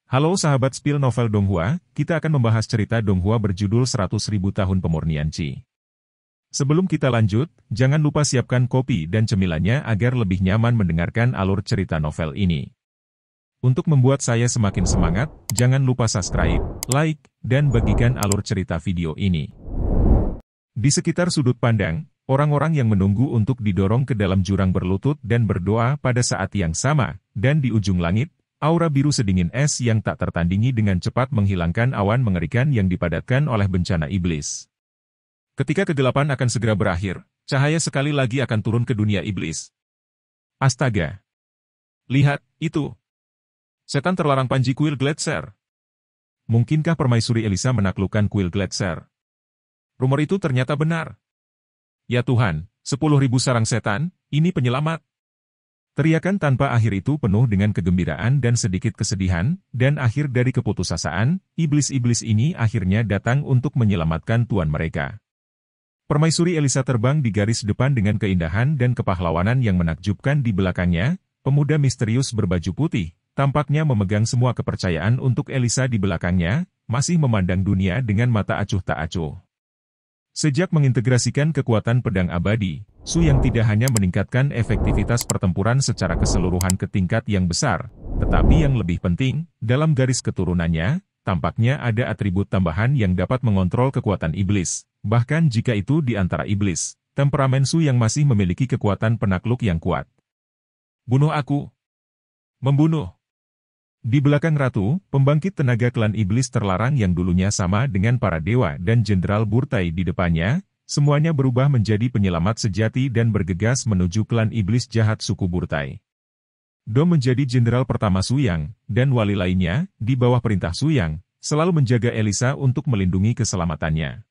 Halo sahabat spill novel Donghua, kita akan membahas cerita Donghua berjudul 100.000 tahun pemurnian Qi. Sebelum kita lanjut, jangan lupa siapkan kopi dan cemilannya agar lebih nyaman mendengarkan alur cerita novel ini. Untuk membuat saya semakin semangat, jangan lupa subscribe, like, dan bagikan alur cerita video ini. Di sekitar sudut pandang, orang-orang yang menunggu untuk didorong ke dalam jurang berlutut dan berdoa pada saat yang sama, dan di ujung langit, aura biru sedingin es yang tak tertandingi dengan cepat menghilangkan awan mengerikan yang dipadatkan oleh bencana iblis. Ketika kegelapan akan segera berakhir, cahaya sekali lagi akan turun ke dunia iblis. Astaga! Lihat, itu! Setan terlarang Panji Kuil Gletser. Mungkinkah Permaisuri Elisa menaklukkan Kuil Gletser? Rumor itu ternyata benar. Ya Tuhan, 10.000 sarang setan, ini penyelamat. Teriakan tanpa akhir itu penuh dengan kegembiraan dan sedikit kesedihan, dan akhir dari keputusasaan, iblis-iblis ini akhirnya datang untuk menyelamatkan tuan mereka. Permaisuri Elisa terbang di garis depan dengan keindahan dan kepahlawanan yang menakjubkan di belakangnya, pemuda misterius berbaju putih, tampaknya memegang semua kepercayaan untuk Elisa di belakangnya, masih memandang dunia dengan mata acuh tak acuh. Sejak mengintegrasikan kekuatan pedang abadi, Su yang tidak hanya meningkatkan efektivitas pertempuran secara keseluruhan ke tingkat yang besar, tetapi yang lebih penting, dalam garis keturunannya, tampaknya ada atribut tambahan yang dapat mengontrol kekuatan iblis, bahkan jika itu di antara iblis, temperamen Su yang masih memiliki kekuatan penakluk yang kuat. Bunuh aku! Membunuh! Di belakang ratu, pembangkit tenaga klan iblis terlarang yang dulunya sama dengan para dewa dan Jenderal Burtai di depannya, semuanya berubah menjadi penyelamat sejati dan bergegas menuju klan iblis jahat suku Burtai. Dom menjadi jenderal pertama Su Yang, dan wali lainnya, di bawah perintah Su Yang, selalu menjaga Elisa untuk melindungi keselamatannya.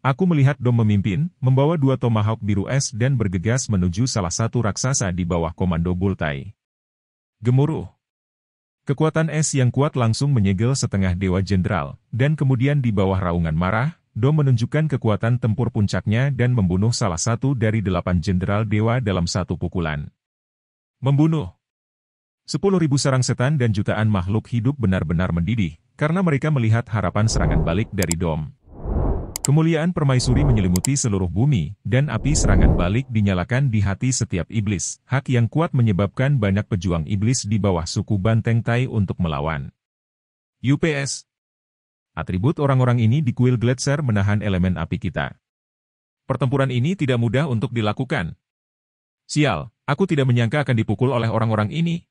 Aku melihat Dom memimpin, membawa 2 tomahawk biru es dan bergegas menuju salah satu raksasa di bawah komando Burtai. Gemuruh! Kekuatan es yang kuat langsung menyegel setengah dewa jenderal, dan kemudian di bawah raungan marah, Dom menunjukkan kekuatan tempur puncaknya dan membunuh salah satu dari 8 jenderal dewa dalam satu pukulan. Membunuh 10.000 sarang setan dan jutaan makhluk hidup benar-benar mendidih, karena mereka melihat harapan serangan balik dari Dom. Kemuliaan permaisuri menyelimuti seluruh bumi, dan api serangan balik dinyalakan di hati setiap iblis. Hak yang kuat menyebabkan banyak pejuang iblis di bawah suku Banteng Tai untuk melawan. UPS. Atribut orang-orang ini di kuil Gletser menahan elemen api kita. Pertempuran ini tidak mudah untuk dilakukan. Sial, aku tidak menyangka akan dipukul oleh orang-orang ini.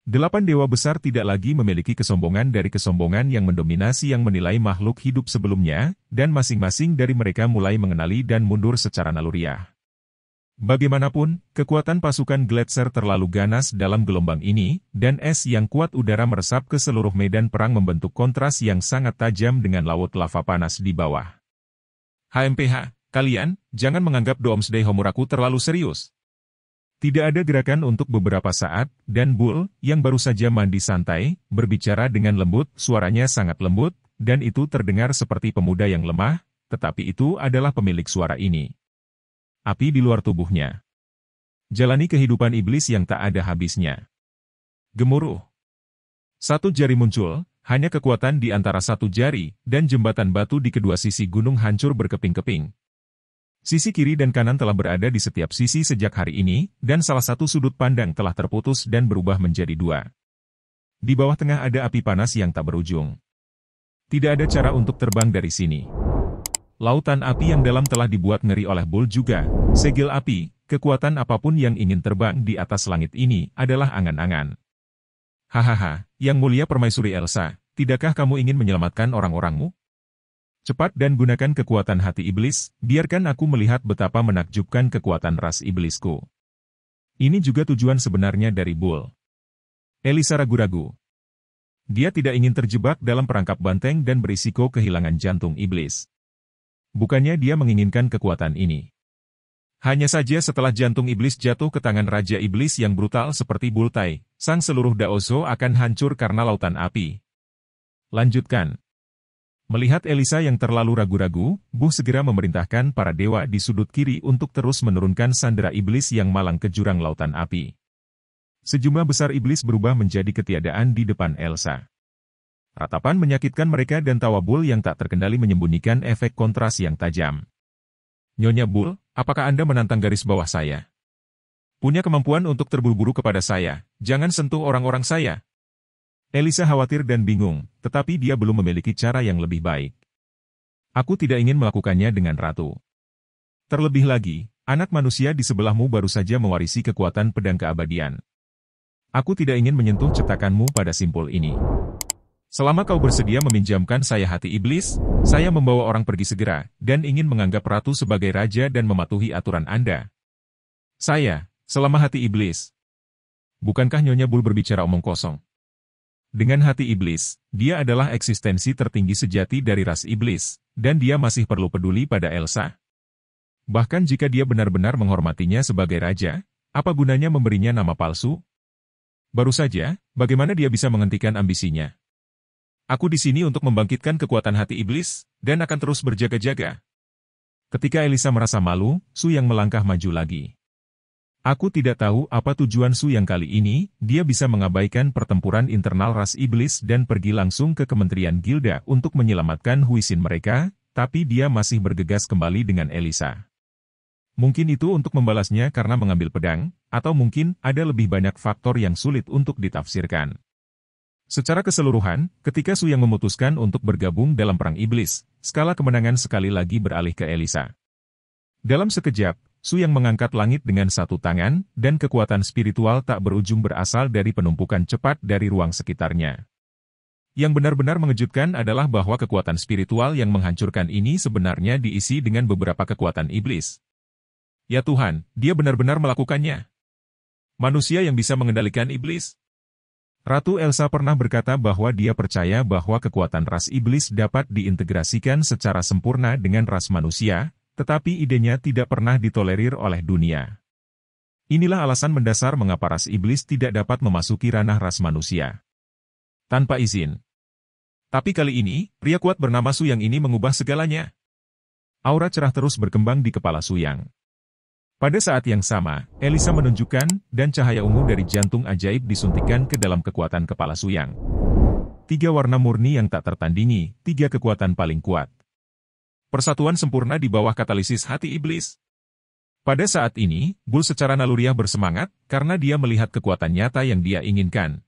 8 dewa besar tidak lagi memiliki kesombongan dari kesombongan yang mendominasi yang menilai makhluk hidup sebelumnya, dan masing-masing dari mereka mulai mengenali dan mundur secara naluriah. Bagaimanapun, kekuatan pasukan Gletser terlalu ganas dalam gelombang ini, dan es yang kuat udara meresap ke seluruh medan perang membentuk kontras yang sangat tajam dengan laut lava panas di bawah. HMPH, kalian, jangan menganggap Doomsday Homuraku terlalu serius. Tidak ada gerakan untuk beberapa saat, dan Bull, yang baru saja mandi santai, berbicara dengan lembut, suaranya sangat lembut, dan itu terdengar seperti pemuda yang lemah, tetapi itu adalah pemilik suara ini. Api di luar tubuhnya. Jalani kehidupan iblis yang tak ada habisnya. Gemuruh. Satu jari muncul, hanya kekuatan di antara satu jari, dan jembatan batu di kedua sisi gunung hancur berkeping-keping. Sisi kiri dan kanan telah berada di setiap sisi sejak hari ini, dan salah satu sudut pandang telah terputus dan berubah menjadi 2. Di bawah tengah ada api panas yang tak berujung. Tidak ada cara untuk terbang dari sini. Lautan api yang dalam telah dibuat ngeri oleh Bull juga. Segel api, kekuatan apapun yang ingin terbang di atas langit ini adalah angan-angan. Hahaha, Yang Mulia Permaisuri Elsa, tidakkah kamu ingin menyelamatkan orang-orangmu? Cepat dan gunakan kekuatan hati iblis, biarkan aku melihat betapa menakjubkan kekuatan ras iblisku. Ini juga tujuan sebenarnya dari Bull. Elisa ragu-ragu. Dia tidak ingin terjebak dalam perangkap banteng dan berisiko kehilangan jantung iblis. Bukannya dia menginginkan kekuatan ini. Hanya saja setelah jantung iblis jatuh ke tangan Raja Iblis yang brutal seperti Burtai, sang seluruh Daoso akan hancur karena lautan api. Lanjutkan. Melihat Elisa yang terlalu ragu-ragu, Buh segera memerintahkan para dewa di sudut kiri untuk terus menurunkan sandera iblis yang malang ke jurang lautan api. Sejumlah besar iblis berubah menjadi ketiadaan di depan Elsa. Ratapan menyakitkan mereka dan tawa Bull yang tak terkendali menyembunyikan efek kontras yang tajam. Nyonya Bull, apakah Anda menantang garis bawah saya? Punya kemampuan untuk terburu-buru kepada saya, jangan sentuh orang-orang saya. Elisa khawatir dan bingung, tetapi dia belum memiliki cara yang lebih baik. Aku tidak ingin melakukannya dengan ratu. Terlebih lagi, anak manusia di sebelahmu baru saja mewarisi kekuatan pedang keabadian. Aku tidak ingin menyentuh cetakanmu pada simpul ini. Selama kau bersedia meminjamkan saya hati iblis, saya membawa orang pergi segera, dan ingin menganggap ratu sebagai raja dan mematuhi aturan Anda. Saya, selama hati iblis. Bukankah Nyonya Bull berbicara omong kosong? Dengan hati iblis, dia adalah eksistensi tertinggi sejati dari ras iblis, dan dia masih perlu peduli pada Elsa. Bahkan jika dia benar-benar menghormatinya sebagai raja, apa gunanya memberinya nama palsu? Baru saja, bagaimana dia bisa menghentikan ambisinya? Aku di sini untuk membangkitkan kekuatan hati iblis, dan akan terus berjaga-jaga. Ketika Elisa merasa malu, Su Yang melangkah maju lagi. Aku tidak tahu apa tujuan Su Yang kali ini, dia bisa mengabaikan pertempuran internal ras iblis dan pergi langsung ke Kementerian Gilda untuk menyelamatkan Huisin mereka, tapi dia masih bergegas kembali dengan Elisa. Mungkin itu untuk membalasnya karena mengambil pedang, atau mungkin ada lebih banyak faktor yang sulit untuk ditafsirkan. Secara keseluruhan, ketika Su Yang memutuskan untuk bergabung dalam perang iblis, skala kemenangan sekali lagi beralih ke Elisa. Dalam sekejap, Su Yang mengangkat langit dengan satu tangan, dan kekuatan spiritual tak berujung berasal dari penumpukan cepat dari ruang sekitarnya. Yang benar-benar mengejutkan adalah bahwa kekuatan spiritual yang menghancurkan ini sebenarnya diisi dengan beberapa kekuatan iblis. Ya Tuhan, dia benar-benar melakukannya. Manusia yang bisa mengendalikan iblis. Ratu Elsa pernah berkata bahwa dia percaya bahwa kekuatan ras iblis dapat diintegrasikan secara sempurna dengan ras manusia, tetapi idenya tidak pernah ditolerir oleh dunia. Inilah alasan mendasar mengapa ras iblis tidak dapat memasuki ranah ras manusia tanpa izin. Tapi kali ini, pria kuat bernama Su Yang ini mengubah segalanya. Aura cerah terus berkembang di kepala Su Yang. Pada saat yang sama, Elisa menunjukkan, dan cahaya ungu dari jantung ajaib disuntikkan ke dalam kekuatan kepala Su Yang. 3 warna murni yang tak tertandingi, 3 kekuatan paling kuat. Persatuan sempurna di bawah katalisis hati iblis. Pada saat ini, Bull secara naluriah bersemangat, karena dia melihat kekuatan nyata yang dia inginkan,